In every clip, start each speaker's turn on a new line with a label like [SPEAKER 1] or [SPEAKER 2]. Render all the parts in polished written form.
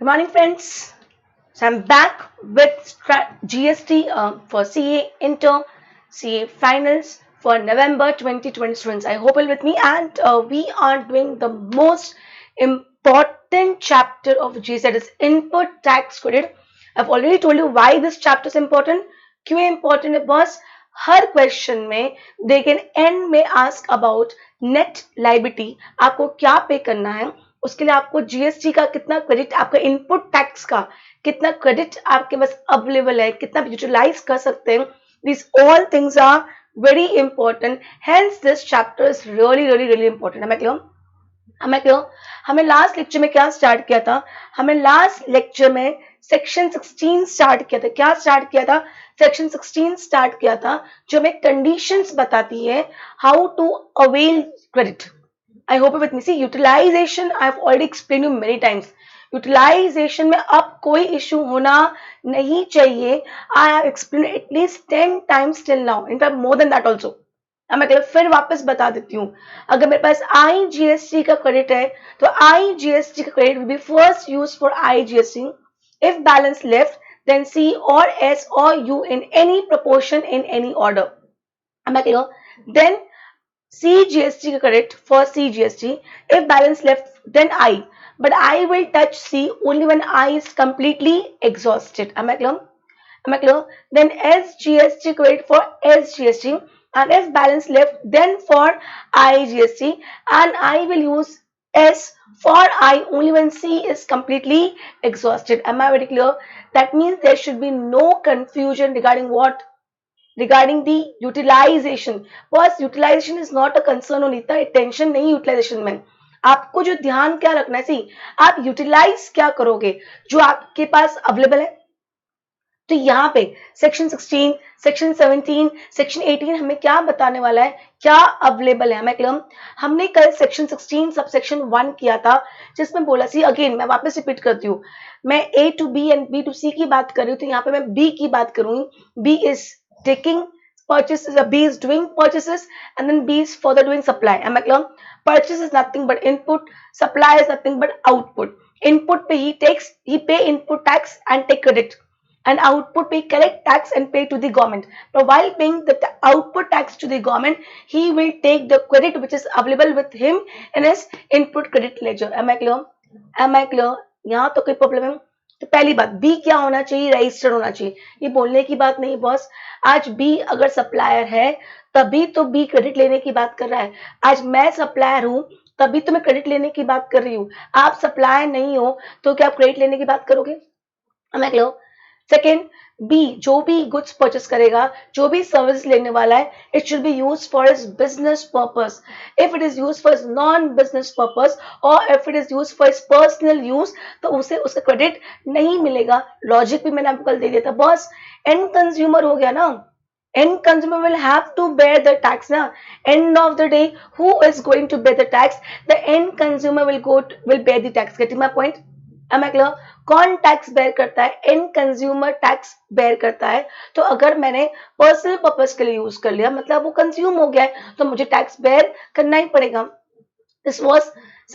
[SPEAKER 1] Good morning, friends. So I'm back with GST for CA Inter, CA Finals for November 2020 students. I hope you're with me, and we are doing the most important chapter of GST, that is input tax credit. I've already told you why this chapter is important. क्यों important है boss? हर question में they can and में ask about net liability, आपको क्या पे करना है, उसके लिए आपको जीएसटी का कितना क्रेडिट, आपका इनपुट टैक्स का कितना क्रेडिट आपके पास अवेलेबल है, कितना यूटिलाइज कर सकते हैं. This all things are very important. Hence this chapter is really important. हमें क्यों हमें लास्ट लेक्चर में क्या स्टार्ट किया था? हमें लास्ट लेक्चर में सेक्शन 16 स्टार्ट किया था. क्या स्टार्ट किया था? सेक्शन 16 स्टार्ट किया था जो हमें कंडीशंस बताती है how to avail credit. I hope you're with me. See, utilization I've already explained you many times. Utilization में अब कोई इशू होना नहीं चाहिए. I have explained at least 10 times till now. In fact, more than that also. अब मैं फिर वापस बता देती हूँ. अगर मेरे पास IGST का क्रेडिट है तो IGST का credit will be first used for IGST. If balance left, then C or S or U in any proportion in any order. Am I clear? Then CGST का credit for CGST. If balance left, then I. But I will touch C only when I is completely exhausted. Am I clear? Am I clear? Then SGST credit for SGST. And if balance left, then for IGST. And I will use S for I only when C is completely exhausted. Am I very clear? That means there should be no confusion regarding what? Regarding the utilization. बस utilization is not a concern only. इतना tension नहीं utilization में. आपको जो ध्यान क्या रखना है, आप यूटिलाइज क्या करोगे जो आपके पास अवेलेबल है. तो यहाँ पे सेक्शन 16, सेक्शन 17, सेक्शन 18 हमें क्या बताने वाला है, क्या अवेलेबल है. हमें क्लियर? हमने कल सेक्शन 16 सब सेक्शन 1 किया था जिसमें बोला सी, अगेन मैं वापस रिपीट करती हूँ, मैं A to B and B to C की बात कर रही हूँ, तो यहाँ पे मैं B की बात करूंगी. B is taking purchases, B is doing purchases, and then B is further doing supply. Am I clear? Purchase is nothing but input, supply is nothing but output. Input पे he pay input tax and take credit, and output pay collect tax and pay to the government. But while paying the output tax to the government, he will take the credit which is available with him in his input credit ledger. Am I clear? Am I clear? यहाँ तो कोई problem है? तो पहली बात, B क्या होना चाहिए? रजिस्टर्ड होना चाहिए. ये बोलने की बात नहीं बॉस. आज बी अगर सप्लायर है तभी तो बी क्रेडिट लेने की बात कर रहा है. आज मैं सप्लायर हूं तभी तो मैं क्रेडिट लेने की बात कर रही हूँ. आप सप्लायर नहीं हो तो क्या आप क्रेडिट लेने की बात करोगे? मैं क्लियर? सेकेंड, बी जो भी गुड्स परचेस करेगा, जो भी सर्विस लेने वाला है, it should be use for his business purpose. If it is use for his non business purpose और if it is use for his personal use, तो उसे उसका क्रेडिट नहीं मिलेगा. लॉजिक भी मैंने आपको कल दे दिया था बॉस. एंड कंज्यूमर हो गया ना, end consumer will have to bear the tax na. End of the day, who is going to bear the tax? The end consumer will bear the tax. Getting my point? Am I clear? कौन tax bear करता है? And consumer tax bear करता है. तो अगर मैंने personal purpose के लिए यूज कर लिया, मतलब वो कंज्यूम हो गया है, तो मुझे टैक्स बेयर करना ही पड़ेगा. This was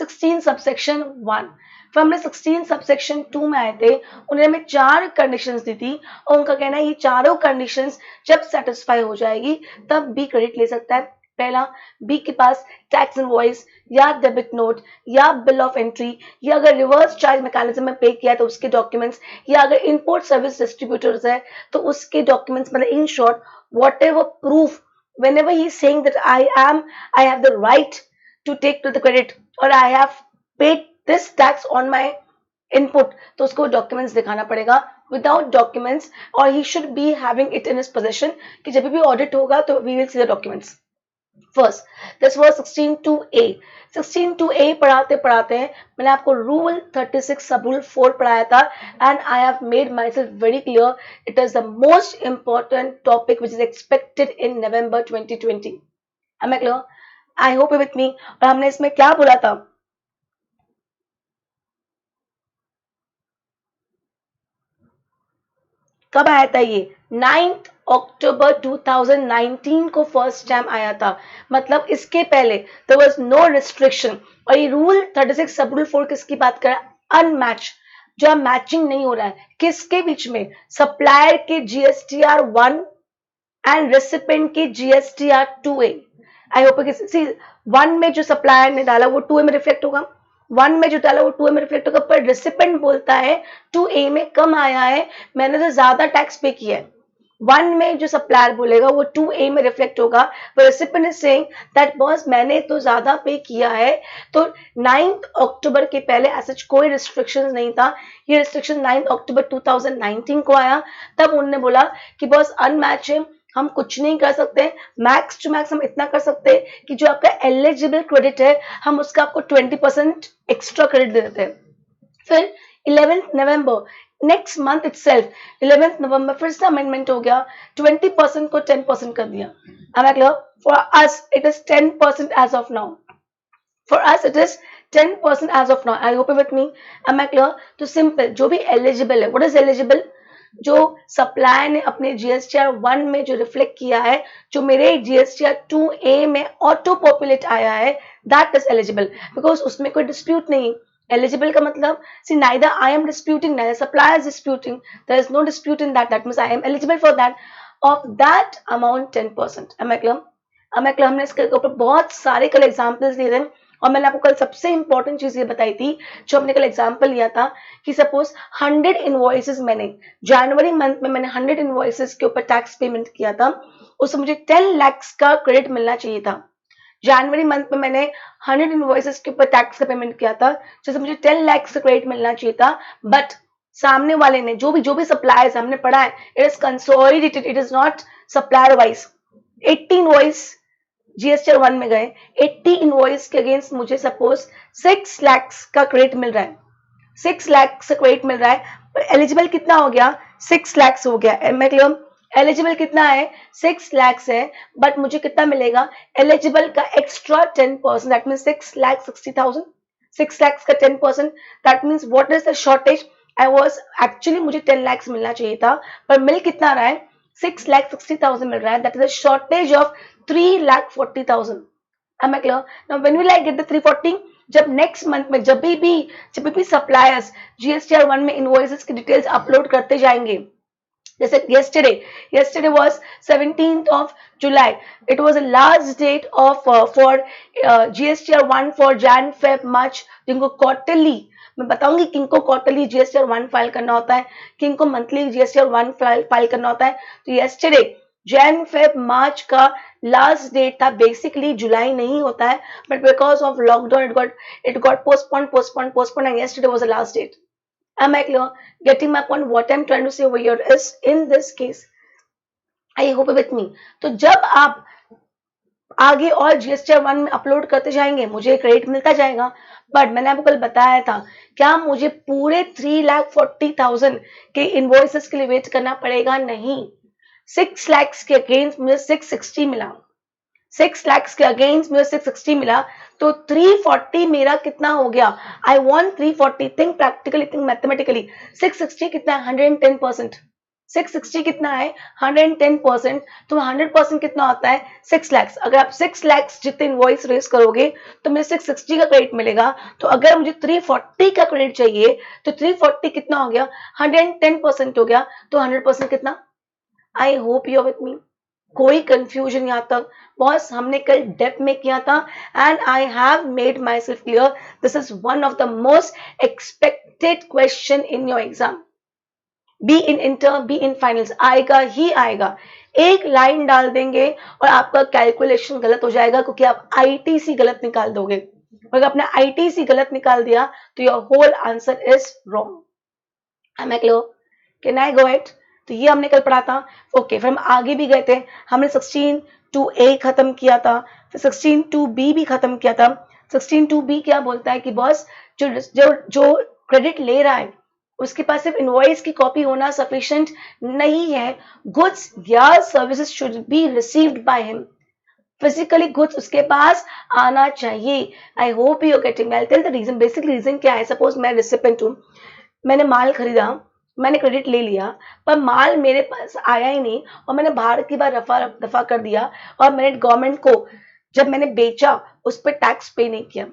[SPEAKER 1] 16 subsection 1. फिर हमने 16 सबसेक्शन 2 में आए थे. उन्होंने हमें 4 कंडीशंस दी थी और उनका कहना है ये चारों कंडीशंस जब सेटिस्फाई हो जाएगी तब भी क्रेडिट ले सकता है. पहला, बी के पास टैक्स इनवॉइस या डेबिट नोट या बिल ऑफ एंट्री, या अगर रिवर्स चार्ज मैकेनिज्म में पे किया तो उसके डॉक्यूमेंट्स, या अगर इंपोर्ट सर्विस डिस्ट्रीब्यूटर्स है तो उसके डॉक्यूमेंट्स, मतलब in short what ever proof, whenever he is saying that I have the right to take to the credit or I have paid this tax on my input, तो उसको documents दिखाना पड़ेगा. Without documents, और he should be having it in his possession, कि जब भी audit होगा तो we will see the documents. First, this was 16(2)(a). 16(2)(a) पढ़ाते पढ़ाते मैंने आपको रूल 36 सब रूल 4 पढ़ाया था, and I have made my self very clear. It is the most important topic which is expected in November 2020. Am I clear? I hope you with me. और हमने इसमें क्या बोला था? कब आया था ये? 9 अक्टूबर 2019 को फर्स्ट टाइम आया था. मतलब इसके पहले देयर वाज नो रिस्ट्रिक्शन. और ये रूल 36 सब रूल 4 किसकी बात कर रहा है? अनमैच. जो मैचिंग नहीं हो रहा है किसके बीच में, सप्लायर के जीएसटीआर 1 एंड रेसिपेंट की जीएसटीआर 2A। आई होप सी 1 में जो सप्लायर ने डाला वो 2A में रिफ्लेक्ट होगा, 1 में जो डाला वो 2A में रिफ्लेक्ट होगा, पर रेसिपेंट बोलता है 2A में कम आया है, मैंने तो ज्यादा टैक्स पे किया है। 1 में जो सप्लायर बोलेगा वो 2A में रिफ्लेक्ट होगा, पर recipient is saying that boss मैंने तो ज्यादा पे किया है। तो 9 अक्टूबर के पहले ऐसा कोई रिस्ट्रिक्शन नहीं था, ये रिस्ट्रिक्शन 9 अक्टूबर 2019 को आया, तब उन्होंने बोला कि बॉस अनमैच है, हम कुछ नहीं कर सकते, मैक्स टू मैक्स हम इतना कर सकते हैं कि जो आपका एलिजिबल क्रेडिट है हम उसका आपको 20% एक्स्ट्रा क्रेडिट दे देते हैं। फिर 11 नवंबर नेक्स्ट मंथ इटसेल्फ 11 नवंबर फिर से अमेंडमेंट हो गया, 20% को 10% कर दिया। For us it is 10% as of now, for us it is 10% as of now. I hope with me, am I clear? तो सिंपल, जो भी एलिजिबल है, व्हाट इज एलिजिबल, जो सप्लायर ने अपने जीएसटीआर 1 में जो रिफ्लेक्ट किया है, जो मेरे जीएसटीआर 2A में ऑटो पॉपुलेट आया है, दैट इज एलिजिबल, बिकॉज उसमें कोई डिस्प्यूट नहीं। एलिजिबल का मतलब, see neither I am disputing, neither supplier is disputing, there is no dispute in that, that means I am eligible for that, of that amount 10%। am I clear? हमने इसके ऊपर बहुत सारे कल एग्जाम्पल्स लिए थे, और मैंने आपको कल सबसे इंपॉर्टेंट चीज ये बताई थी, जो हमने कल एग्जाम्पल लिया था कि सपोज 100 इनवॉइसेस मैंने जनवरी मंथ में मैंने 100 इनवॉइसेस के ऊपर टैक्स पेमेंट किया था, उसमें मुझे 10 लाख का क्रेडिट मिलना चाहिए था। जनवरी मंथ में मैंने 100 इनवॉइसेस के ऊपर टैक्स का पेमेंट किया था, जैसे मुझे 10 लाख का क्रेडिट मिलना चाहिए था, बट सामने वाले ने जो भी सप्लायर्स हमने पढ़ा है, it is consolidated, it is not supplier wise. 80 invoice GST 1 में गए, 80 इनवॉइस के अगेंस्ट मुझे सपोज 6 लाख का क्रेडिट मिल रहा है, 6 लाख से क्रेडिट मिल रहा है, एलिजिबल कितना हो गया, 6 लाख हो गया। M I clear? एलिजिबल कितना है, 6 लाख है, बट मुझे कितना मिलेगा, एलिजिबल का एक्स्ट्रा 10%, दैट मीन 6,60,000, 6 लाख का 10%, that means what is the shortage, I was actually मुझे 10 लाख मिलना चाहिए था, पर मिल कितना रहा है, 6,60,000 मिल रहा है, that is a shortage of 3,40,000। am I clear? Now when will I get the 340? जब नेक्स्ट मंथ में जब भी सप्लायर्स जीएसटीआर 1 में इनवॉइसेस की डिटेल्स अपलोड करते जाएंगे, जैसे yesterday was 17th of July, it was the last date of for GSTR 1 for Jan Feb March, जिनको क्वार्टरली मैं बताऊंगी किनको क्वार्टरली जीएसटीआर 1 फाइल करना होता है, किनको मंथली जीएसटीआर 1 फाइल करना होता है। तो yesterday जैन फेब मार्च का लास्ट डेट था, बेसिकली जुलाई नहीं होता है, but because of lockdown it got postpone and yesterday was the last date। Am I clear? Getting my point? What I'm trying to say over here is, in this case, I hope with me. तो जब आप आगे और GSTR 1 में upload करते जाएंगे, मुझे credit मिलता जाएगा, बट मैंने आपको कल बताया था, क्या मुझे पूरे 3,40,000 के इनवॉइसेस के लिए वेट करना पड़ेगा? नहीं, 6 लाख के अगेंस्ट मुझे 660 मिला, 6 लाख के अगेंस्ट मुझे 660 मिला, तो 340 मेरा कितना हो गया, I want 340, think practically, think mathematically, 660 कितना है, 110%, 660 कितना है, 110%, तो 100% कितना होता है, 6 लाख। अगर आप 6 लाख जितने इनवॉइस रेज करोगे तो मुझे 660 का क्रेडिट मिलेगा, तो अगर मुझे 340 का क्रेडिट चाहिए तो 340 कितना हो गया, 110% हो गया, तो 100% कितना। I hope you are with me, कोई कंफ्यूजन यहाँ तक? बॉस हमने कल डेप्थ में किया था, and I have made my self clear, this is one of the most expected question in your exam, be in inter be in finals, आएगा ही आएगा। एक लाइन डाल देंगे और आपका कैलकुलेशन गलत हो जाएगा, क्योंकि आप आईटीसी गलत निकाल दोगे, अगर आपने आईटीसी गलत निकाल दिया तो your whole answer is wrong. Am I clear? Can I go it? तो ये हमने कल पढ़ा था। ओके, फिर हम आगे भी गए थे, हमने 16(2)(a) खत्म किया था, फिर 16(2)(b) भी खत्म किया था। 16(2)(b) क्या बोलता है कि बॉस जो क्रेडिट ले रहा है उसके पास सिर्फ इनवॉइस की कॉपी होना सफिशिएंट नहीं है, गुड्स या services should be received by him, physically goods उसके पास आना चाहिए। I hope you are getting, I tell the reason. Basically reason क्या है, सपोज मैं रिसिपेंट हूँ, मैंने माल खरीदा, मैंने क्रेडिट ले लिया, पर माल मेरे पास आया ही नहीं, और मैंने बाहर की बार रफा दफा कर दिया, और मैंने गवर्नमेंट को जब मैंने बेचा उस पर टैक्स पे नहीं किया।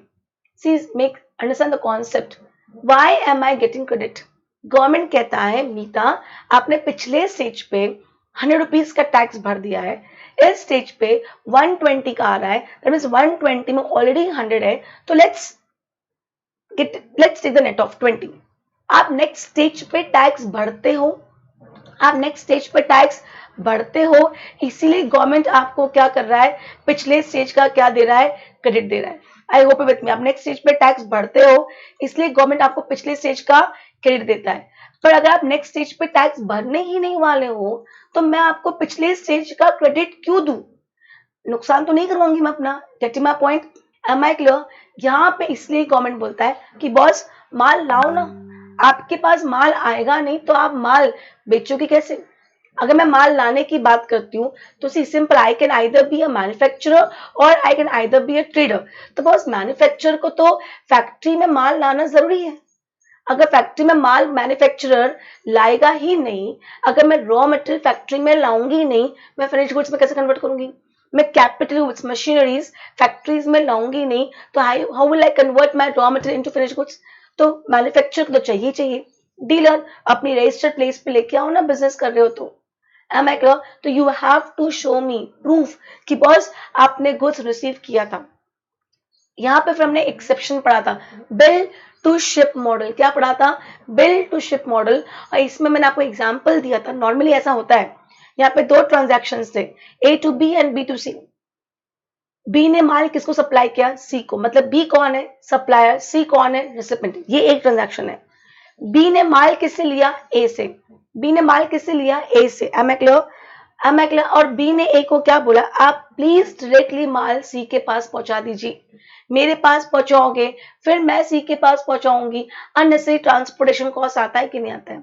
[SPEAKER 1] See make understand the concept, why am I getting credit? Government कहता है मीता आपने पिछले स्टेज पे 100 रुपीज का टैक्स भर दिया है, इस स्टेज पे 120 का आ रहा है, दैट मीन्स 120 में ऑलरेडी 100 है, तो let's take the net of 20। आप नेक्स्ट स्टेज पे टैक्स भरते हो, आप नेक्स्ट स्टेज पे टैक्स बढ़ते हो, इसीलिए गवर्नमेंट आपको क्या कर रहा है, पिछले स्टेज का क्या दे रहा है, क्रेडिट दे रहा है। आई होप विथ मी, आप नेक्स्ट स्टेज पे टैक्स बढ़ते हो, इसलिए गवर्नमेंट आपको पिछले स्टेज का क्रेडिट देता है। पर अगर आप नेक्स्ट स्टेज पे टैक्स भरने ही नहीं वाले हो, तो मैं आपको पिछले स्टेज का क्रेडिट क्यों दूं? नुकसान तो नहीं करवाऊंगी मैं अपना। Getting my point? Am I clear? यहाँ पे इसलिए गवर्नमेंट बोलता है कि बॉस माल लाओ ना, आपके पास माल आएगा नहीं तो आप माल बेचोगे कैसे? अगर मैं माल लाने की बात करती हूँ तो see simple, I can either be a manufacturer और I can either be a trader. तो बॉस मैन्युफैक्चरर को तो फैक्ट्री में माल लाना जरूरी है। अगर फैक्ट्री में माल मैन्युफैक्चरर लाएगा ही नहीं, अगर मैं रॉ मटेरियल फैक्ट्री में लाऊंगी नहीं, मैं फिनिश गुड्स में कैसे कन्वर्ट करूंगी? मैं कैपिटल गुड्स मशीनरीज फैक्ट्रीज में लाऊंगी नहीं, तो how will I convert my raw material into finish goods? तो मैन्युफैक्चरर तो चाहिए चाहिए। डीलर अपनी रजिस्टर्ड प्लेस पे लेके आओ ना, बिजनेस कर रहे हो तो। Am I clear? तो you have to show me proof कि बॉस आपने गुड्स रिसीव किया था। यहाँ पे फिर हमने एक्सेप्शन पढ़ा था, बिल टू शिप मॉडल। क्या पढ़ा था? Bill to ship model. और इसमें मैंने आपको एग्जांपल दिया था, नॉर्मली ऐसा होता है, यहाँ पे दो ट्रांजैक्शंस थे, A to B and B to C. B ने माल किसको सप्लाई किया? सी को। मतलब बी कौन है? सप्लायर। सी कौन है? रिसिपेंट। ये एक ट्रांजैक्शन है। बी ने माल किससे लिया? ए से। बी ने माल किससे लिया? ए से। Am I clear? Am I clear? और बी ने ए को क्या बोला? आप प्लीज डायरेक्टली माल सी के पास पहुंचा दीजिए। मेरे पास पहुंचाओगे, फिर मैं सी के पास पहुंचाऊंगी, अननेसेसरी ट्रांसपोर्टेशन कॉस्ट आता है कि नहीं आता है?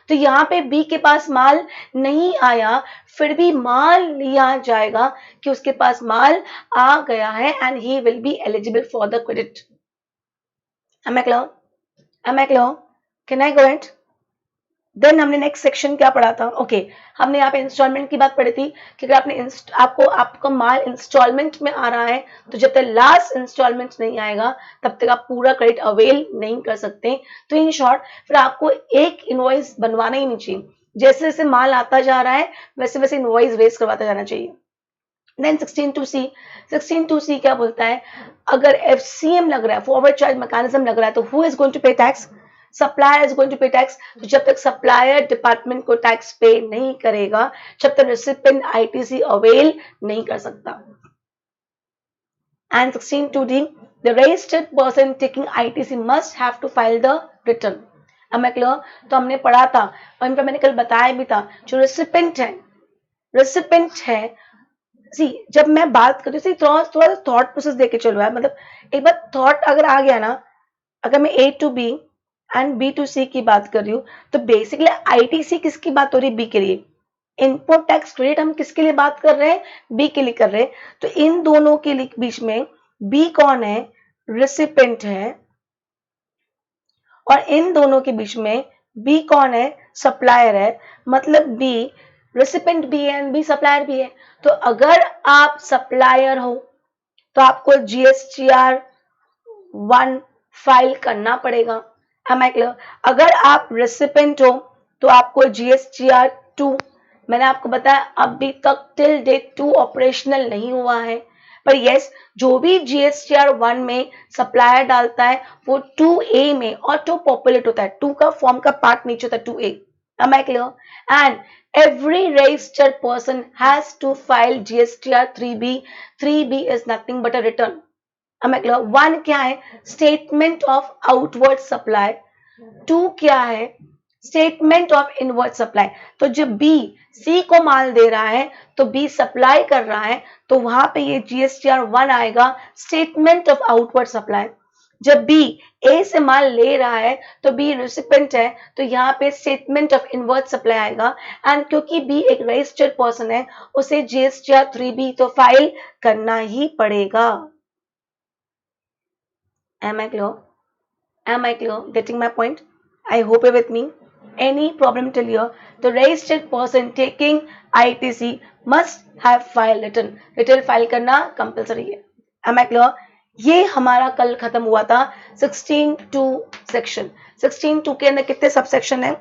[SPEAKER 1] तो यहाँ पे बी के पास माल नहीं आया, फिर भी मान लिया जाएगा कि उसके पास माल आ गया है and he will be eligible for the credit. Am I clear? Am I clear? Can I go it? Then हमने नेक्स्ट सेक्शन क्या पढ़ा था? ओके, हमने यहाँ पे इंस्टॉलमेंट की बात पढ़ी थी कि अगर आपने आपका माल इंस्टॉलमेंट में आ रहा है, तो जब तक लास्ट इंस्टॉलमेंट नहीं आएगा तब तक आप पूरा क्रेडिट अवेल नहीं कर सकते। तो इन शॉर्ट फिर आपको एक इनवॉइस बनवाना ही नहीं चाहिए, जैसे जैसे माल आता जा रहा है वैसे वैसे इनवॉइस रेस करवाता जाना चाहिए। देन 16(2)(c) क्या बोलता है? अगर FCM लग रहा है, फॉरवर्ड चार्ज मैकेनिज्म लग रहा है, तो who is going to pay tax? Supplier is going to pay tax. तो जब तक सप्लायर डिपार्टमेंट को टैक्स पे नहीं करेगा, जब तक रिसिपेंट ITC अवेल नहीं कर सकता। And 16(2)(d), the registered person taking ITC must have to file the return। अब मैं क्लियर? तो हमने पढ़ा था और इन पर मैंने कल बताया भी था, जो रिसिपेंट है सी, जब मैं बात करूँ थोड़ा थॉट प्रोसेस देके चलो यार। मतलब एक बार थॉट अगर आ गया ना, अगर मैं A to B and B to C की बात कर रही हूँ, तो बेसिकली ITC किसकी बात हो रही है? B के लिए। इनपुट टैक्स क्रेडिट हम किसके लिए बात कर रहे हैं? B के लिए कर रहे हैं। तो इन दोनों के बीच में B कौन है? रिसिपेंट है। और इन दोनों के बीच में B कौन है? सप्लायर है। मतलब B रिसिपेंट भी है एंड B सप्लायर भी है। तो अगर आप सप्लायर हो तो आपको GSTR 1 फाइल करना पड़ेगा। Am I clear? अगर आप रेसिपेंट हो तो आपको GSTR 2, मैंने आपको बताया अभी तक टिल डेट 2 ऑपरेशनल नहीं हुआ है, पर यस जो भी GSTR 1 में सप्लायर डालता है वो 2A में ऑटो पॉपुलेट होता है। 2 का फॉर्म का पार्ट नीचे होता है 2A। Am I clear? And every registered person has to file GSTR 3B। 3B is nothing but a return। am I clear? 1 क्या है? Statement of outward supply. 2 क्या है? Statement of inward supply. तो जब B C को माल दे रहा है तो B सप्लाई कर रहा है, तो वहां पे ये GSTR 1 आएगा, स्टेटमेंट ऑफ आउटवर्ड सप्लाई। जब B A से माल ले रहा है तो B रिसिपेंट है, तो यहाँ पे स्टेटमेंट ऑफ इनवर्ड सप्लाई आएगा। एंड क्योंकि B एक रजिस्टर्ड पर्सन है, उसे GSTR 3B तो फाइल करना ही पड़ेगा। Am I clear? Am I clear? Getting my point? I hope you're with me. Any problem till here? The registered person taking ITC must have file return। Return file करना compulsory है। Am I clear? ये हमारा कल खत्म हुआ था 16(2) section. 16(2) के अंदर कितने सब सेक्शन है?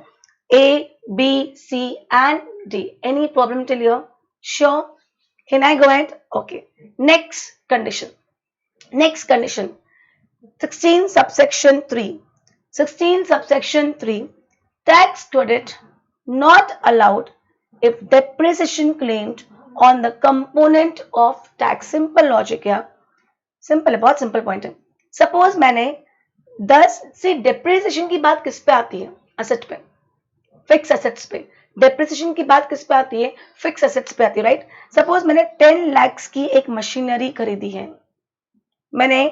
[SPEAKER 1] A, B, C and D. Any problem till here? Sure. Can I go ahead? Okay. Next condition. Next condition. 16 subsection 3. 16 subsection 3. Tax credit not allowed if depreciation claimed on the component of tax. Simple logic है, simple है, बहुत simple point है। Suppose मैंने 10 से depreciation की बात किस पे आती है? असेट पे, फिक्स एसेट्स पे। डेप्रिसिएशन की बात किस पे आती है? फिक्स एसेट्स पे आती है, राइट। सपोज मैंने 10 लाख की एक मशीनरी खरीदी है, मैंने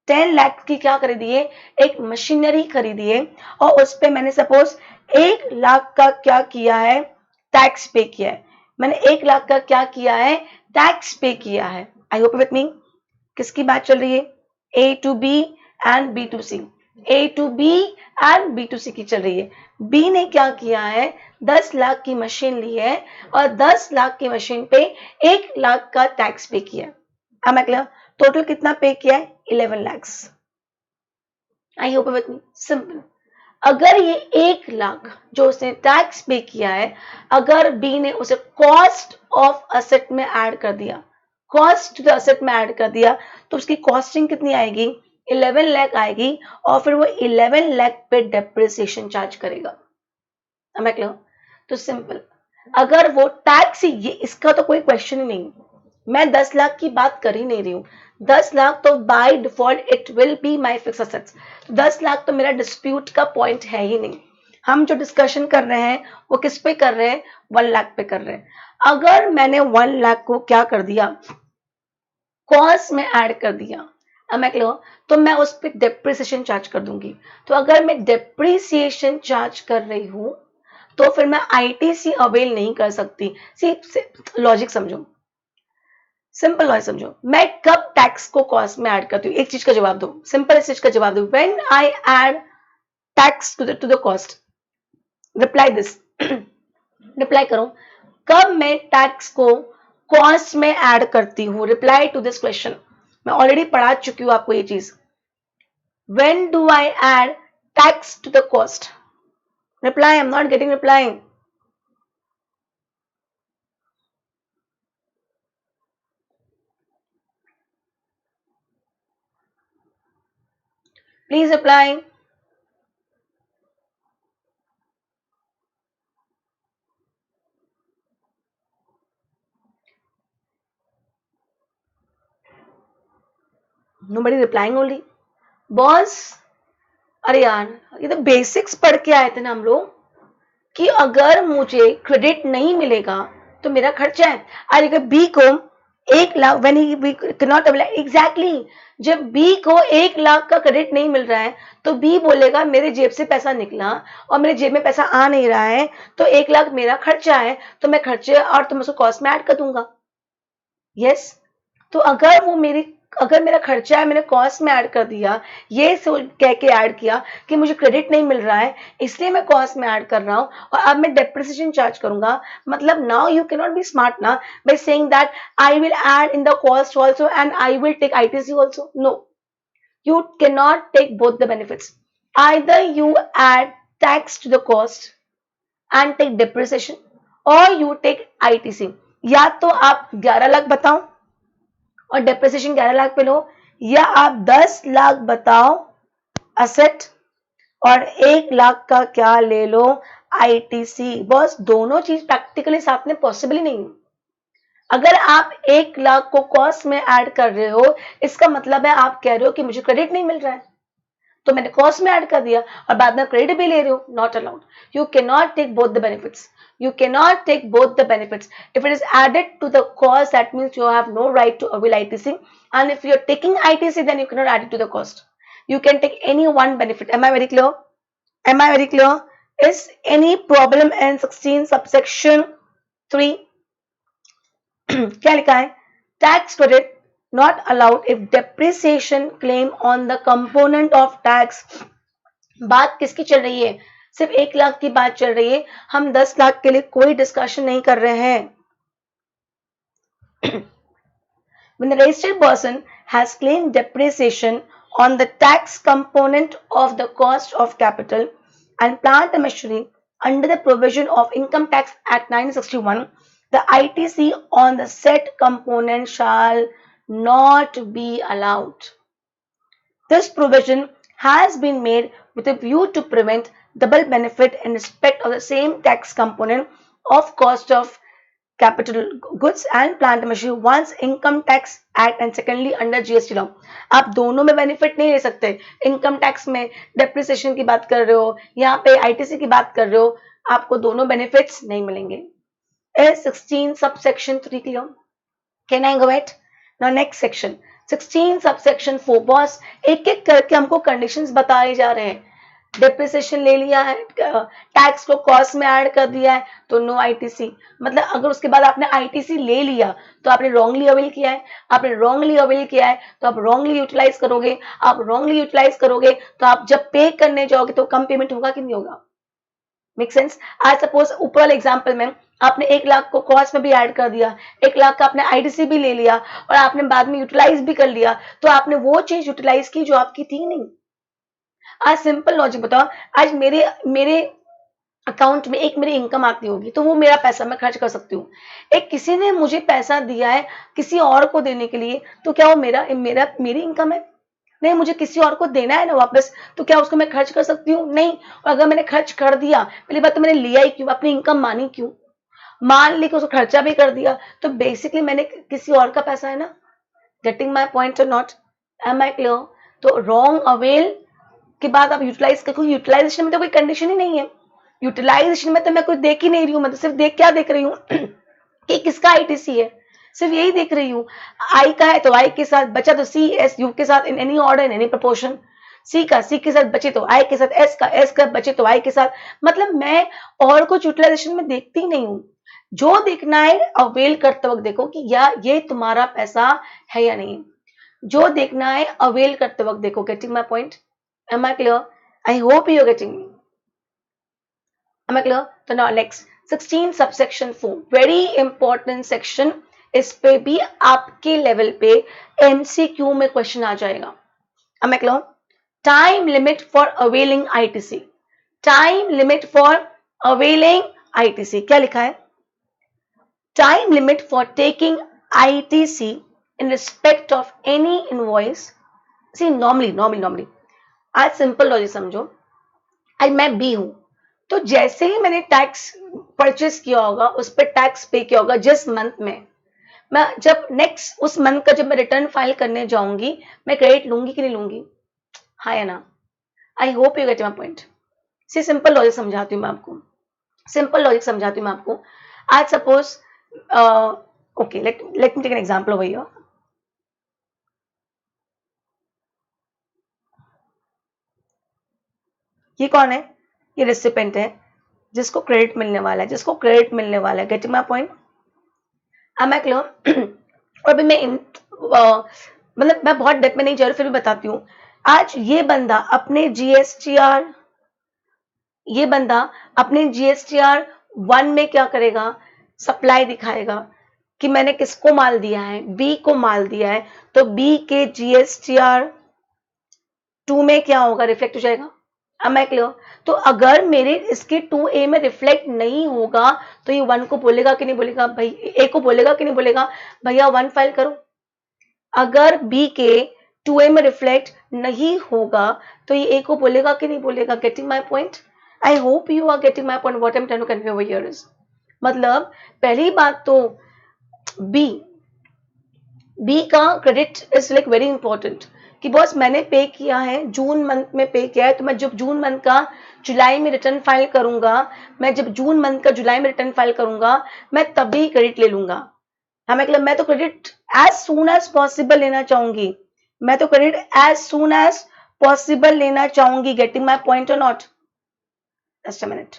[SPEAKER 1] 10 लाख की क्या खरीदी है? एक मशीनरी खरीदी है, और उस पे मैंने सपोज 1 लाख का क्या किया है? टैक्स पे किया है। मैंने 1 लाख का क्या किया है? टैक्स पे किया है। आई होप विथ मी। किसकी बात चल रही है? A to B and B to C। A to B and B to C की चल रही है। B ने क्या किया है? 10 लाख की मशीन ली है और 10 लाख की मशीन पे 1 लाख का टैक्स पे किया है। am I clear? टोटल कितना पे किया है? 11 lakhs। I hope with me. Simple. अगर ये 1 लाख जो उसने टैक्स पे किया है, अगर B ने उसे कॉस्ट ऑफ असेट में ऐड कर दिया, कॉस्ट टू द असेट में ऐड कर दिया, तो उसकी कॉस्टिंग कितनी आएगी? 11 लाख आएगी, और फिर वो 11 लाख पे डेप्रिसिएशन चार्ज करेगा। मैं क्लियर? तो सिंपल, अगर वो टैक्स ही, ये इसका तो कोई क्वेश्चन ही नहीं, मैं 10 लाख की बात कर ही नहीं रही हूँ। 10 लाख तो by default it will be my fix assets. 10 lakh तो मेरा डिस्प्यूट का पॉइंट है ही नहीं। हम जो डिस्कशन कर रहे हैं वो किस पे कर रहे हैं? 1 लाख पे कर रहे हैं। अगर मैंने 1 लाख को क्या कर दिया? कॉस्ट में ऐड कर दिया, मैं क्लियर? तो मैं उस पर डेप्रिसिएशन चार्ज कर दूंगी। तो अगर मैं डेप्रिसिएशन चार्ज कर रही हूं, तो फिर मैं आईटीसी अवेल नहीं कर सकती। लॉजिक समझो, सिंपल लॉजिक समझो। मैं कब टैक्स को कॉस्ट में ऐड करती हूँ? एक चीज का जवाब दो, सिंपल इस चीज का जवाब दो। When I add tax to the cost. Reply this. Reply करो, कब मैं टैक्स को कॉस्ट में ऐड करती हूँ? Reply to this question. मैं ऑलरेडी पढ़ा चुकी हूँ आपको ये चीज। When do I add tax to the cost? Reply, I am not getting reply. Please reply. Nobody replying only. Boss, अरे यार, ये तो बेसिक्स पढ़ के आए थे ना हम लोग, कि अगर मुझे क्रेडिट नहीं मिलेगा तो मेरा खर्चा है। अरे बी को 1 lakh, when he can not exactly, जब बी को 1 लाख का क्रेडिट नहीं मिल रहा है तो बी बोलेगा मेरे जेब से पैसा निकला और मेरे जेब में पैसा आ नहीं रहा है, तो 1 लाख मेरा खर्चा है, तो मैं खर्चे और तुम उसको कॉस्ट में ऐड कर दूंगा। यस। तो अगर मेरा खर्चा है, मैंने कॉस्ट में ऐड कर दिया, ये कह के ऐड किया कि मुझे क्रेडिट नहीं मिल रहा है इसलिए मैं कॉस्ट में ऐड कर रहा हूं, और अब मैं डेप्रिसिएशन चार्ज करूंगा। मतलब now you can not be smart ना by saying that I will add in the cost also and I will take ITC also. No, you cannot take both the benefits. Either you add tax to the cost and take depreciation, or you take ITC. या तो आप 11 लाख बताओ और depreciation 11 lakh पे लो, या आप 10 लाख बताओ asset और 1 लाख का क्या ले लो? आईटीसी। बस दोनों चीज प्रैक्टिकली साथ में पॉसिबल ही नहीं। अगर आप 1 लाख को कॉस्ट में ऐड कर रहे हो, इसका मतलब है आप कह रहे हो कि मुझे क्रेडिट नहीं मिल रहा है, तो मैंने कॉस्ट में ऐड कर दिया और बाद में क्रेडिट भी ले रहे हो। Not allowed. You can not take both the benefits. You cannot take both the benefits. If it is added to the cost, that means you have no right to avail ITC. And if you're taking ITC, then you cannot add it to the cost. You can take any one benefit. Am I very clear? Am I very clear? Is any problem in 16 subsection 3? क्या लिखा है? Tax credit not allowed if depreciation claim on the component of tax. बात किसकी चल रही है? सिर्फ 1 लाख की बात चल रही है। हम 10 लाख के लिए कोई डिस्कशन नहीं कर रहे हैं। When the registered person has claimed depreciation on the tax component of the cost of capital and plant and machinery under the provision of Income Tax Act 1961, the ITC on the said component shall not be allowed. This provision has been made with a view to prevent double benefit in respect of the same tax component of cost of capital goods and plant machinery once income tax act and secondly under GST law. आप दोनों में benefit नहीं ले सकते। Income tax में depreciation की बात कर रहे हो, यहाँ पे आईटीसी की बात कर रहे हो, आपको दोनों बेनिफिट्स नहीं मिलेंगे। 16 subsection 3 clear? Can I go at now next section 16 subsection 4। Boss एक एक करके हमको कंडीशंस बताए जा रहे हैं। डेप्रिसिएशन ले लिया है, टैक्स को कॉस्ट में ऐड कर दिया है तो नो आईटीसी। मतलब अगर उसके बाद आपने आईटीसी ले लिया तो आपने रॉन्गली अवेल किया है, आपने रॉन्गली अवेल किया है तो आप रॉन्गली यूटिलाइज करोगे, आप रॉन्गली यूटिलाइज करोगे तो आप जब पे करने जाओगे तो कम पेमेंट होगा कि नहीं होगा? Make sense? आज सपोज ऊपर वाले एग्जांपल में आपने 1 लाख को कॉस्ट में भी ऐड कर दिया, 1 लाख का आपने आईटीसी भी ले लिया और आपने बाद में यूटिलाइज भी कर लिया, तो आपने वो चीज यूटिलाइज की जो आपकी थी नहीं। आज सिंपल लॉजिक बताओ, आज मेरे अकाउंट में एक मेरी इनकम आती होगी तो वो मेरा पैसा मैं खर्च कर सकती हूँ। एक किसी ने मुझे पैसा दिया है किसी और को देने के लिए तो क्या वो मेरी इनकम है? नहीं, मुझे किसी और को देना है ना वापस, तो क्या उसको मैं खर्च कर सकती हूँ? नहीं। और अगर मैंने खर्च कर दिया, पहली बात तो मैंने लिया ही क्यों, अपनी इनकम मानी क्यों? मान ली कि उसको खर्चा भी कर दिया तो बेसिकली मैंने किसी और का पैसा है ना। गेटिंग माई पॉइंट और नॉट? Am I clear? तो रॉन्ग अवेल के बाद आप यूटिलाइज करो। यूटिलाइजेशन में तो कोई कंडीशन ही नहीं है। यूटिलाइजेशन में तो मैं कुछ देख ही नहीं रही हूँ, मैं तो सिर्फ देख रही हूँ कि किसका आईटीसी है, सिर्फ यही देख रही हूँ। आई का है तो आई के साथ, बचा तो सी एस यू के साथ in any order in any proportion. C का सी के साथ बचे तो आई के साथ, एस का बचे तो आई के साथ। मतलब मैं और कुछ यूटिलाइजेशन में देखती नहीं हूँ। जो देखना है अवेल करते वक्त देखो कि या ये तुम्हारा पैसा है या नहीं। जो देखना है अवेल करते वक्त देखो। Getting my point? Am I clear? I hope you're getting me. Am I clear? So now next 16 subsection 4 very important section। इस पे भी आपके लेवल पे MCQ में क्वेश्चन आ जाएगा। Am I clear? Time limit for availing ITC। Time limit for availing ITC क्या लिखा है? Time limit for taking ITC in respect of any invoice। See normally आज सिंपल लॉजिक समझो। आज मैं बी हूं तो जैसे ही मैंने टैक्स परचेस किया होगा उस पर टैक्स पे किया होगा जिस मंथ में, मैं जब नेक्स्ट उस मंथ का जब मैं रिटर्न फाइल करने जाऊंगी मैं क्रेडिट लूंगी कि नहीं लूंगी? हाँ या ना? I hope you get my point. See simple logic समझाती हूँ मैं आपको, सिंपल लॉजिक समझाती हूँ मैं आपको। आज suppose okay let me take an example over here. ये कौन है? ये रेसिपेंट है जिसको क्रेडिट मिलने वाला है, जिसको क्रेडिट मिलने वाला है। Getting my point? Am I clear? और अभी मैं मतलब मैं बहुत डेप्थ में नहीं जा रही, फिर भी बताती हूँ। आज ये बंदा अपने जीएसटीआर 1 में क्या करेगा? सप्लाई दिखाएगा कि मैंने किसको माल दिया है, बी को माल दिया है, तो बी के जीएसटीआर 2 में क्या होगा? रिफ्लेक्ट हो जाएगा। Am I clear? तो अगर मेरे इसके 2A में रिफ्लेक्ट नहीं होगा तो ये 1 को बोलेगा कि नहीं बोलेगा? भाई ए को बोलेगा कि नहीं बोलेगा? भैया 1 फाइल करो। अगर B के 2A में रिफ्लेक्ट नहीं होगा तो ये A को बोलेगा कि नहीं बोलेगा? Getting my point? I hope you are getting my point. What I am trying to convey over here is, मतलब पहली बात तो बी का credit is like very important कि बॉस मैंने पे किया है, जून मंथ में पे किया है, तो मैं जब जून मंथ का जुलाई में रिटर्न फाइल करूंगा, मैं तभी क्रेडिट ले लूंगा। हाँ मतलब मैं तो credit as soon as possible लेना चाहूंगी, गेटिंग माई पॉइंट और not? Just a minute.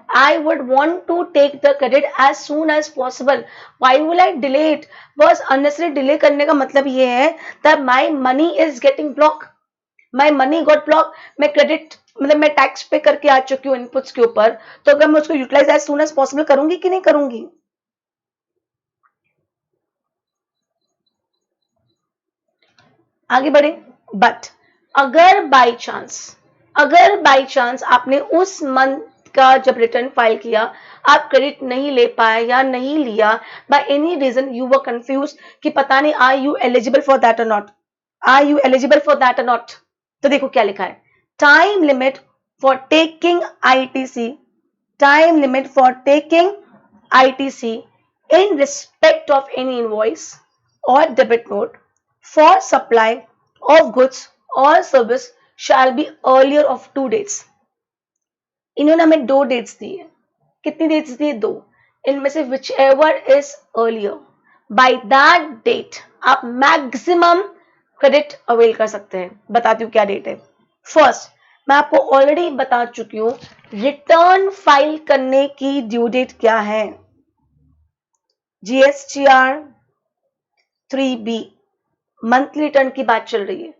[SPEAKER 1] I would want to take the credit as soon as possible. Why will I delay it? बस unnecessary delay करने का मतलब ये है that my money is getting blocked. My money got blocked. मैं credit मतलब मैं tax पे करके आ चुकी हूँ इनपुट्स के ऊपर, तो अगर मैं उसको utilize as soon as possible करूंगी कि नहीं करूंगी? आगे बढ़े। बट अगर बाई चांस आपने उस मंथ का जब रिटर्न फाइल किया आप क्रेडिट नहीं ले पाए या नहीं लिया, by any reason you were confuse कि पता नहीं are you eligible for that और not, are you eligible for that और नॉट, तो देखो क्या लिखा है, time limit for taking ITC, time limit for taking ITC in respect of any invoice or debit note for supply of goods or service shall be earlier of 2 days. इन्होंने हमें 2 dates दी है, कितनी dates दी है? 2, इनमें से whichever is earlier by that date आप maximum credit avail कर सकते हैं। बताती हूँ क्या डेट है। फर्स्ट, मैं आपको ऑलरेडी बता चुकी हूँ रिटर्न फाइल करने की ड्यू डेट क्या है। जीएसटीआर 3B मंथली रिटर्न की बात चल रही है,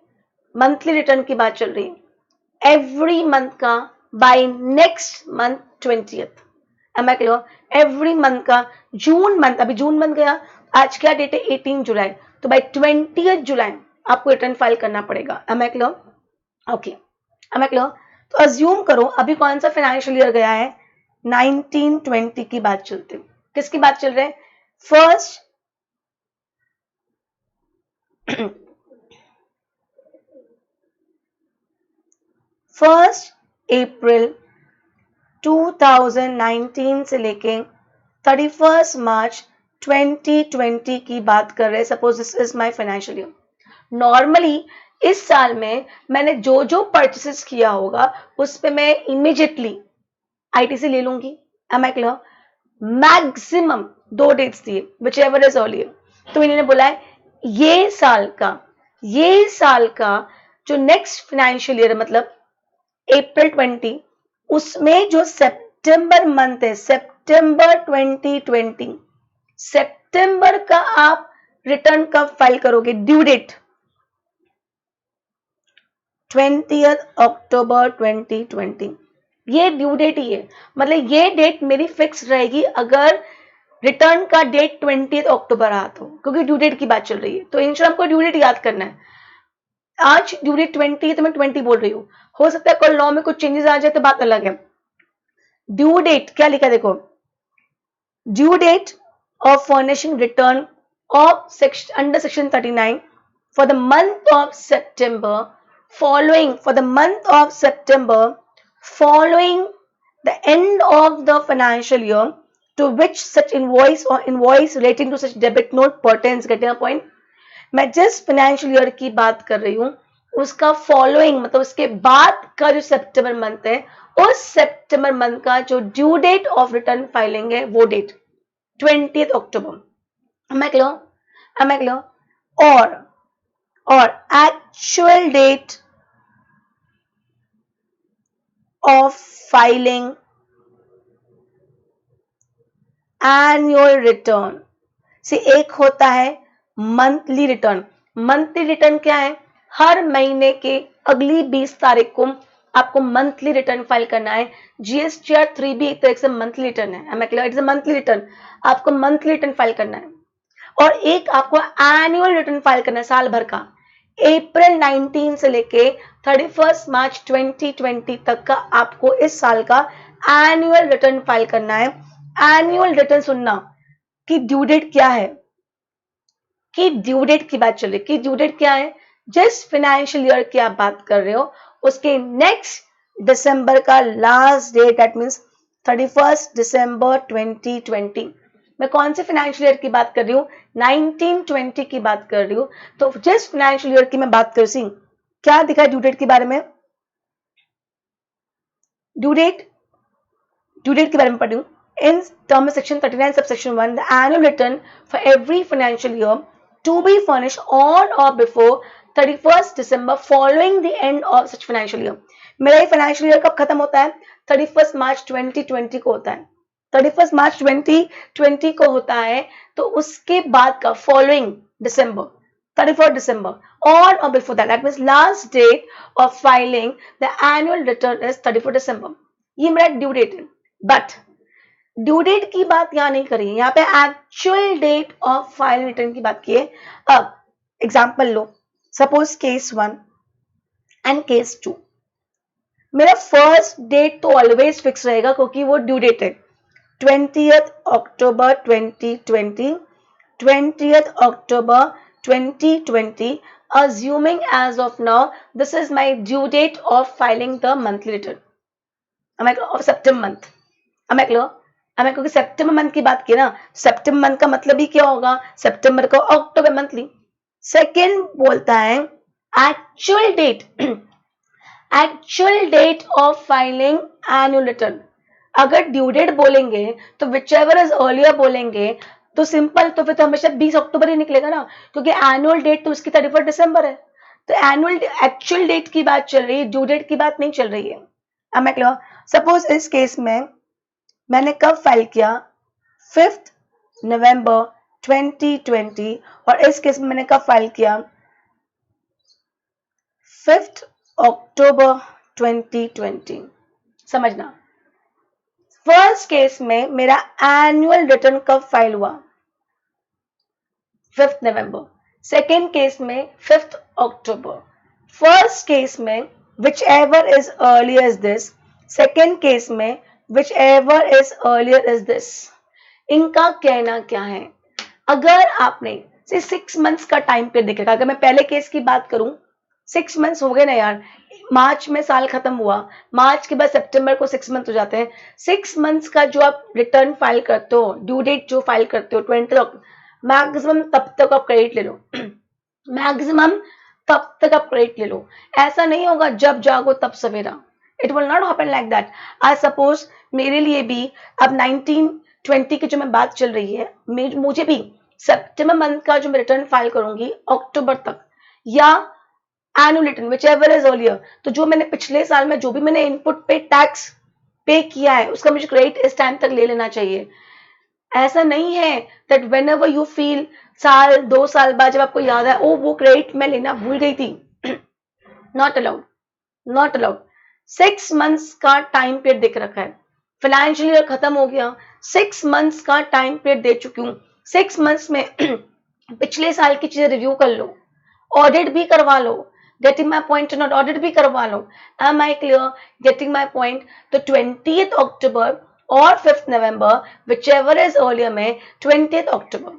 [SPEAKER 1] मंथली रिटर्न की बात चल रही है। एवरी मंथ का by next month 20th, am I clear? Every month का, जून मंथ, अभी जून मंथ गया, आज क्या डेट है? 18 जुलाई, तो बाय 20th जुलाई आपको रिटर्न फाइल करना पड़ेगा। Am I clear? Okay, am I clear? तो अज्यूम करो अभी कौन सा फाइनेंशियल ईयर गया है? 1920 की बात चलती है। किसकी बात चल रही है? फर्स्ट अप्रैल 2019 से लेके 31 मार्च 2020 की बात कर रहे हैं। Suppose this is my financial year. Normally इस साल में मैंने जो जो परचेसेस किया होगा उस पे मैं इमीडिएटली आईटीसी ले लूंगी। Am I clear? Maximum 2 dates दिए, विच एवर इज अर्लियर। तो इन्होंने बोला है ये साल का जो नेक्स्ट फाइनेंशियल ईयर मतलब अप्रैल 20, उसमें जो सितंबर मंथ है, सितंबर 2020, सितंबर का आप रिटर्न कब फाइल करोगे? ड्यू डेट 20th अक्टूबर 2020, ये ड्यू डेट ही है। मतलब ये डेट मेरी फिक्स रहेगी अगर रिटर्न का डेट 20th अक्टूबर रहा तो, क्योंकि ड्यू डेट की बात चल रही है। तो इंश्योर आपको ड्यू डेट याद करना है। आज ड्यू डेट 20 है तो मैं 20 बोल रही हूँ, हो सकता है कल लॉ में कुछ चेंजेस आ जाए तो बात अलग है। ड्यू डेट क्या लिखा है देखो, due date of furnishing return of under section 39 for the month of September following for the month of September following the end of the financial year to which such invoice or invoice relating to such debit note pertains। getting a point? मैं जिस financial year की बात कर रही हूँ उसका following मतलब उसके बाद का जो सितंबर मंथ है, उस सितंबर मंथ का जो due date of return filing है वो डेट 20th अक्टूबर। am I clear? और actual date of filing annual return से एक होता है मंथली रिटर्न। मंथली रिटर्न क्या है? हर महीने के अगली 20 तारीख को आपको मंथली रिटर्न फाइल करना है। जीएसटीआर 3B एक तरह से मंथली रिटर्न है। Am I clear? It is a monthly return, आपको मंथली रिटर्न फाइल करना है। और एक आपको एनुअल रिटर्न फाइल करना है साल भर का, अप्रैल 19 से लेके 31 मार्च 2020 तक का आपको इस साल का एनुअल रिटर्न फाइल करना है। एनुअल रिटर्न सुनना कि ड्यू डेट क्या है, कि ड्यू डेट की बात चल रही है, कि ड्यू डेट क्या है? जिस फाइनेंशियल ईयर की आप बात कर रहे हो उसके नेक्स्ट दिसंबर का लास्ट डेट, दैट मीन्स 31 दिसंबर 2020। मैं कौन से फाइनेंशियल ईयर की बात कर रही हूँ? 1920 की बात कर रही हूँ। तो जिस फाइनेंशियल ईयर की मैं बात कर रही हूँ, क्या दिखा ड्यू डेट के बारे में? ड्यू डेट के बारे में पढ़ रही हूँ। In term section 39 subsection 1 the annual return for every financial year to be furnished on और before 31 December following the end of such financial year. मेरा ये फाइनेंशियल ईयर कब खत्म होता है? 31 मार्च 2020 को होता है। 31 मार्च 2020 को होता है, तो उसके बाद का फॉलोइंग दिसंबर 31 दिसंबर ऑन और before that means last date of filing the annual return is 31 दिसंबर। ये मेरा ड्यू डेट है। बट ड्यू डेट की बात यहाँ नहीं करी है, यहाँ पे actual date of file return की बात की है। अब एग्जाम्पल लो, सपोज केस 1 एंड केस 2, मेरा फर्स्ट डेट तो ऑलवेज फिक्स रहेगा क्योंकि वो ड्यू डेट है 20th October 2020, 20th October 2020, assuming as of now this is my due date of filing the monthly return of September month. am I clear? क्योंकि सितंबर month की बात की ना, सितंबर मंथ का मतलब ही क्या होगा, सितंबर का अक्टूबर मंथली. सेकेंड बोलता है actual date actual date of filing annual return. अगर ड्यू डेट बोलेंगे तो विच एवर इज अर्लियर बोलेंगे तो सिंपल, तो फिर तो हमेशा 20 अक्टूबर ही निकलेगा ना, क्योंकि एनुअल डेट तो उसकी 31 दिसंबर है. तो एनुअल एक्चुअल डेट की बात चल रही है, ड्यू डेट की बात नहीं चल रही है. am I clear? सपोज इस केस में मैंने कब फाइल किया, 5th नवंबर 2020, और इस केस में मैंने कब फाइल किया, 5th अक्टूबर 2020. समझना, फर्स्ट केस में मेरा एनुअल रिटर्न कब फाइल हुआ, 5th नवंबर. सेकेंड केस में 5th अक्टूबर. फर्स्ट केस में whichever is earlier is this, second case में whichever is earlier is this. इनका कहना क्या है, अगर आपने 6 मंथ्स का टाइम पीरियड देखेगा, अगर मैं पहले केस की बात करूं 6 मंथ्स हो गए ना यार, मार्च में साल खत्म हुआ, मार्च के बाद सितंबर को 6 मंथ हो जाते हैं. 6 मंथ्स का जो आप रिटर्न फाइल करते हो, ड्यू डेट जो फाइल करते हो 20, मैक्सिमम तब तक आप क्रेडिट ले लो. मैक्सिमम तब तक आप क्रेडिट ले लो. ऐसा नहीं होगा जब जागो तब सवेरा. It will not happen like that. I suppose मेरे लिए भी अब 1920 की जो मैं बात चल रही है, मुझे भी सितंबर मंथ का जो मैं रिटर्न फाइल करूंगी अक्टूबर तक, या annual return whichever is earlier, तो जो मैंने पिछले साल में जो भी मैंने इनपुट पे टैक्स पे किया है उसका मुझे क्रेडिट इस टाइम तक ले लेना चाहिए. ऐसा नहीं है that when ever you feel साल 2 साल बाद जब आपको याद है ओ वो क्रेडिट मैं लेना भूल गई थी. Not allowed, not allowed. 6 months का टाइम पीरियड देख रखा है, फाइनेंशियल ईयर खत्म हो गया, 6 मंथ्स का टाइम पीरियड दे चुकी हूँ. 6 मंथ्स में पिछले साल की चीजें रिव्यू कर लो, ऑडिट भी करवा लो. Getting my point, not audit भी करवा लो. Am I clear? Getting my point. तो 20th अक्टूबर और 5th नवंबर विच एवर इज अर्लियर में 20th अक्टूबर.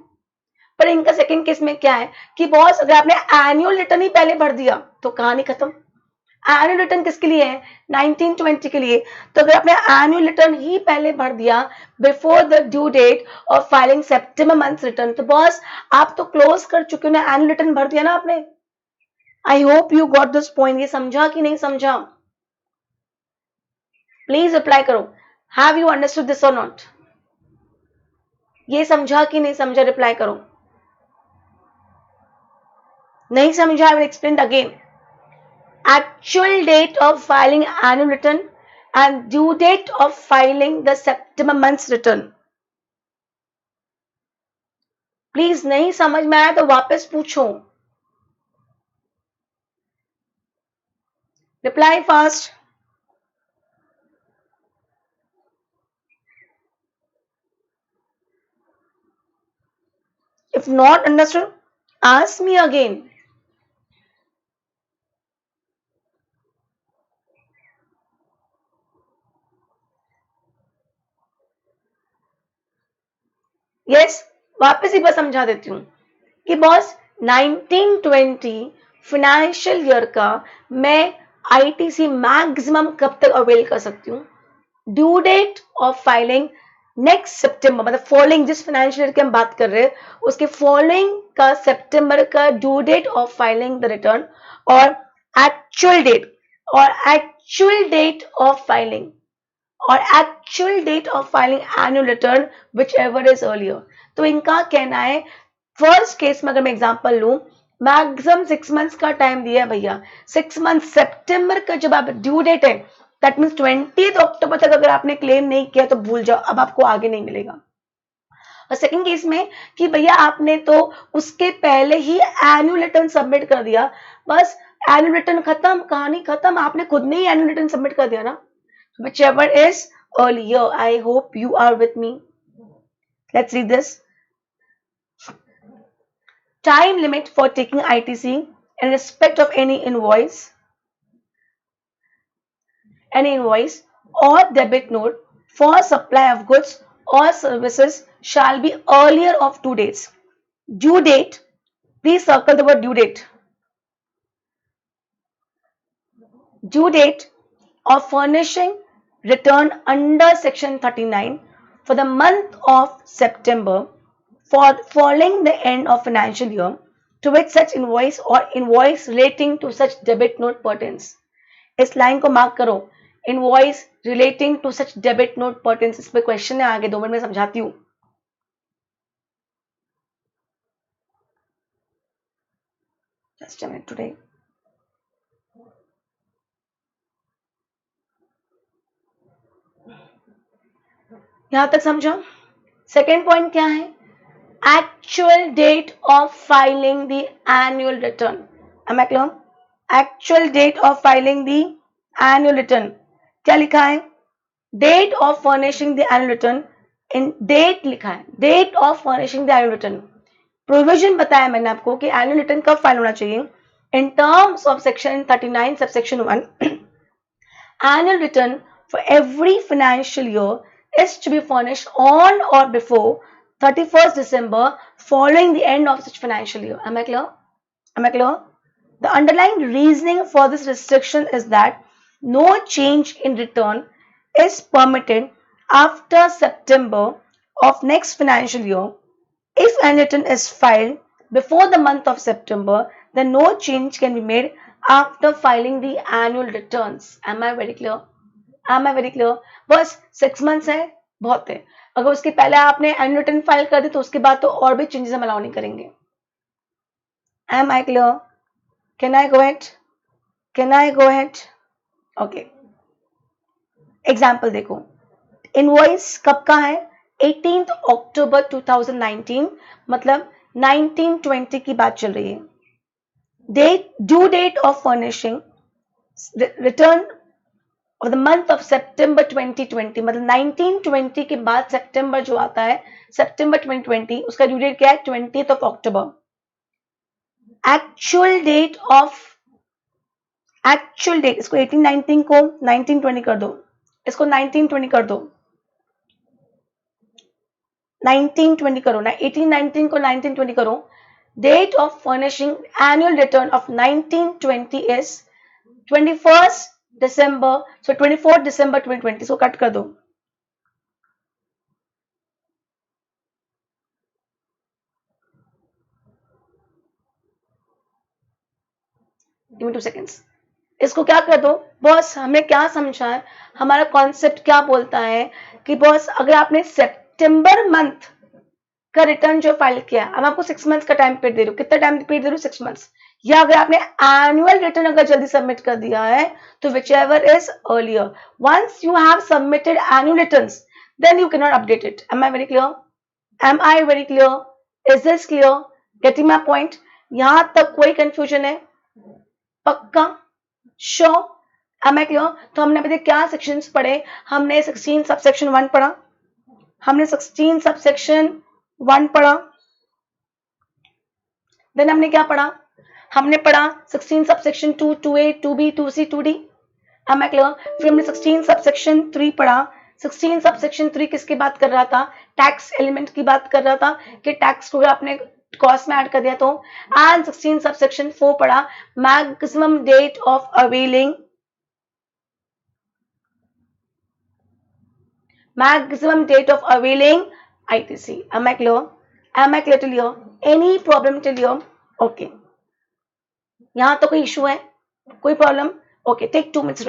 [SPEAKER 1] पर इनका सेकंड केस में क्या है कि बॉस अगर आपने एनुअल रिटर्न ही पहले भर दिया तो कहानी खत्म. एनुअल रिटर्न किसके लिए है, 1920 के लिए. तो अगर आपने एनुअल रिटर्न ही पहले भर दिया before the due date of filing सितंबर मंथ रिटर्न, तो बॉस आप तो क्लोज कर चुके हो ना, एनुअल रिटर्न भर दिया ना आपने. आई hope you got this point. ये समझा कि नहीं समझा, प्लीज रिप्लाई करो. हैव यू अंडरस्टूड दिस और नॉट? ये समझा कि नहीं समझा, रिप्लाई करो. नहीं समझा, I will explain again. Actual date of filing annual return and due date of filing the September month's return. Please नहीं समझ में आया तो वापस पूछो. Reply fast. If not understood, ask me again. Yes, वापस ही बस समझा देती हूँ कि बॉस 1920 फाइनेंशियल ईयर का मैं आईटीसी मैक्सिमम कब तक अवेल कर सकती हूँ, due date of filing next सितंबर, मतलब फॉलोइंग जिस फाइनेंशियल ईयर की हम बात कर रहे हैं उसके फॉलोइंग का सितंबर का due date of filing the return, और एक्चुअल डेट, और एक्चुअल डेट ऑफ फाइलिंग, और actual date of filing annual return whichever is earlier. तो इनका कहना है फर्स्ट केस में अगर मैं एग्जांपल लूं, मैक्सिमम 6 मंथ्स का टाइम दिया है भैया. 6 मंथ सितंबर का जब आप ड्यू डेट है, दैट मीन्स 20th अक्टूबर तक अगर आपने क्लेम नहीं किया तो भूल जाओ, अब आपको आगे नहीं मिलेगा. और सेकंड केस में कि भैया आपने तो उसके पहले ही एनुअल रिटर्न सबमिट कर दिया, बस एनुअल रिटर्न खत्म, कहानी खत्म, आपने खुद ने ही एनुअल रिटर्न सबमिट कर दिया ना. Whichever is earlier. I hope you are with me. Let's read this. Time limit for taking ITC in respect of any invoice or debit note for supply of goods or services shall be earlier of 2 days. Due date, please circle the word due date. Due date of furnishing return under section 39 for the month of September for following the end of financial year to which such invoice or invoice relating to such debit note pertains. इस line को mark करो, invoice relating to such debit note pertains. इस पे question है, आगे 2 minute में समझाती हूँ. Just a minute today. यहां तक समझो. सेकेंड पॉइंट क्या है? Actual date of filing the annual return. Am I clear? Actual date of filing the annual return. क्या लिखा है? Date of furnishing the annual return. इन डेट लिखा है, date of furnishing the annual return. Provision बताया मैंने आपको कि एनुअल रिटर्न कब फाइल होना चाहिए. In terms of section 39 subsection 1, annual return for every financial year is to be furnished on or before 31st December following the end of such financial year. Am I clear? Am I clear? The underlying reasoning for this restriction is that no change in return is permitted after September of next financial year. If an return is filed before the month of September, then no change can be made after filing the annual returns. Am I very clear? Am I very clear? बस 6 months है, बहुत है. अगर उसके पहले आपने annual return file कर दी तो उसके बाद तो और भी चेंजेस हम अलाउ नहीं करेंगे. Am I clear? Can I go ahead? Can I go ahead? Okay. Example देखो. इनवॉइस कब का है? 18th October 2019, मतलब 1920 की बात चल रही है. Date, due date of furnishing return of the month of September 2020, मतलब 1920 के बाद सितंबर जो आता है, सितंबर 2020, उसका ड्यू डेट क्या है? 20th of October. Actual date, इसको 1819 को 1920 कर दो, इसको 1920 कर दो, 1920 करो ना, 1819 को 1920 करो. Date of furnishing annual return of 1920 is 21st December, so 24th December 2020. So cut कर दो. Give me 2 seconds. इसको क्या कर दो बॉस. हमने क्या समझा है, हमारा कॉन्सेप्ट क्या बोलता है कि बॉस अगर आपने सितंबर मंथ का रिटर्न जो फाइल किया, अब आपको 6 months का टाइम पीरियड दे रही हूँ. कितना टाइम पीरियड दे रही हूँ? 6 months. या अगर आपने एनुअल रिटर्न अगर जल्दी सबमिट कर दिया है तो whichever is earlier. Once you have submitted annual returns then you can not update it. Am I very clear? Am I very clear? Is this clear? Getting my point? यहां तक कोई confusion है? पक्का? Sure? Am I clear? तो हमने अभी क्या sections पढ़े? हमने 16 सबसेक्शन 1 पढ़ा, हमने 16 सबसेक्शन 1 पढ़ा. देन हमने क्या पढ़ा? हमने पढ़ा 16 subsection 2, 2A, 2B, 2C, 2D. M I clear? फिर हमने 16 सबसेक्शन 3 पढ़ा. 16 सबसेक्शन 3 किसकी बात कर रहा था? टैक्स एलिमेंट की बात कर रहा था कि टैक्स को आपने कॉस्ट में ऐड कर दिया तो. एंड 16 सबसेक्शन 4 पढ़ा maximum date of availing, maximum date of availing ITC. Am I clear? Am I clear till here? Any problem till here? Okay. यहाँ तो कोई इशू है? कोई प्रॉब्लम? Okay, take 2 minutes.